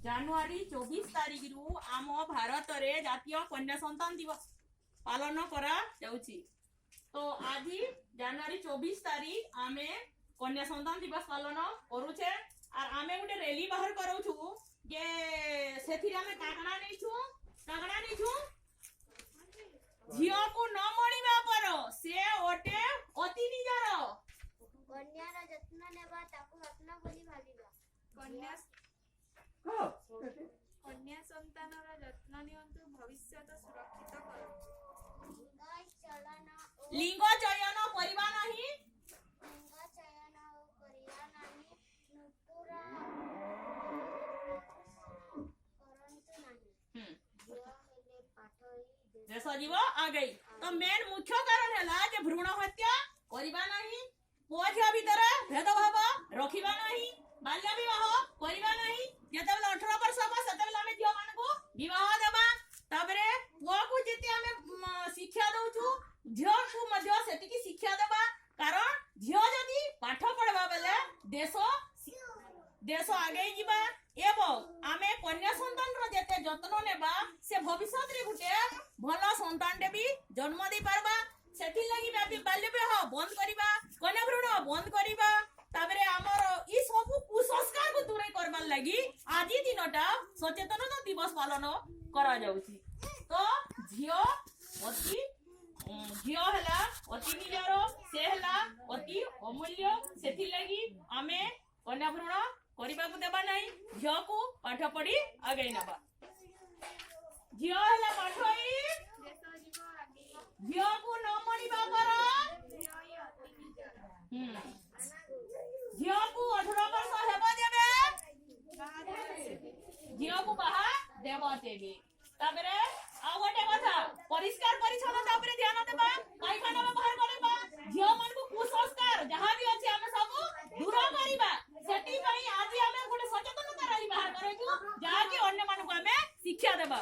ଜାନୁଆରୀ 24 ତାରିଖରୁ ଆମ ଭାରତରେ ଜାତୀୟ କନ୍ୟା ସନ୍ତାନ ଦିବସ ପାଳନ କରାଯାଉଛି। ତ ଆଜି ଜାନୁଆରୀ 24 ତାରିଖ ଆମେ କନ୍ୟା ସନ୍ତାନ ଦିବସ ପାଳନ କରୁଛେ। আর ଆମେ ଗୋଟେ ରେଲି ବାହାର କରାଉଛୁ ଯେ ସେଥିରେ ଆମେ କାଗଣା ନେଇଛୁ ଝିଅକୁ ନ ମଣିବା ପର ସେ ଓଟେ ଅତି ନିଜର କନ୍ୟାର ଯତ୍ନ ନେବା ତାକୁ ରତ୍ନ ବୋଲି ଭାବିବା। କନ୍ୟା ସନ୍ତାନର ଯତ୍ନ ନିଅନ୍ତୁ, ଭବିଷ୍ୟତ ସୁରକ୍ଷିତ କରନ୍ତୁ। লিঙ্গ চয়ন করিবা নাহি ନୁତୁରା କରନ୍ତୁ ନାହିଁ। ହେଲେ ପାଠ দেশ জীব আগেই। তো মেন মুখ্য কারণ হেলা যে ভ্রূণ হত্যা করিবা নাহি, পুଅ ଝିଅ ভিতরে ভেদভাব রখিবা নাহি, বাল্য বিবাহ করিবা নাহি। যেতেবেলে 18 ବର୍ଷ হব সেতেবেলে আমি ঝিଅ মানকু বিবাহ দেবা। তারপরে পুଅকু যেতে আমি শিক্ষা দউছু, ঝিଅকু মধ্য সেটিকি শিক্ষা দেবা। কারণ ঝিଅ যদি পাঠ পড়বা বেলে দেশ আগেই ଯିବା। এবং ଆମେ কন্যা সন্তানର যেতে যত্ন নেবা সে ভবিষ্যତରେ গুটে ଭଲ সন্তানଟେ ବି জন্ম দেই পারবা। সেটি লাগি বাল্য বিবাহ বন্ধ করিবা, কন্যা ভ্রূণ বন্ধ করিবা। তারপরে আমার ই সবু কুসংস্কার কু দূরে করবার লাগি আজি দিনটা সচেতনতা দিবস পালন করা যাଉଛି। তো ঝিও হেলা অতি নিজর, সে হেলা অতি অমূল্য। সেটি লাগি আমি কন্যা ভ্রূণ କରିବାକୁ ଦେବା ନାହିଁ, ଝିଅକୁ ପାଠ ପଢି ଆଗେଇ ନେବା। ଝିଅ ହେଲା ପାଠୋଇ, ଝିଅକୁ ନ ମଣିବା ପର ଝିଅକୁ 18 ବର୍ଷ ହେବ ଯେବେ ଝିଅକୁ ବାହା ଦେବ ତେବେ। ତାପରେ ଆଉ ଗୋଟେ କଥା, ପରିଷ୍କାର ପରିଚ୍ଛନ୍ନତା ଉପରେ ଧ୍ୟାନ ଦେବା, ପାଇଖାନା ବ୍ୟବହାର କରିବା, ଝିଅ ମାନଙ୍କୁ କୁସଂସ୍କାର ଯାହା ବି ଅଛି ଆମେ ସବୁ ଦୂର କରିବା। ସେଥିପାଇଁ ଆଜି ଆମେ ଗୋଟେ ସଚେତନତା ରାଲି ବାହାର କରାଇଛୁ, ଯାହାକି ଅନ୍ୟମାନଙ୍କୁ ଆମେ ଶିକ୍ଷା ଦେବା।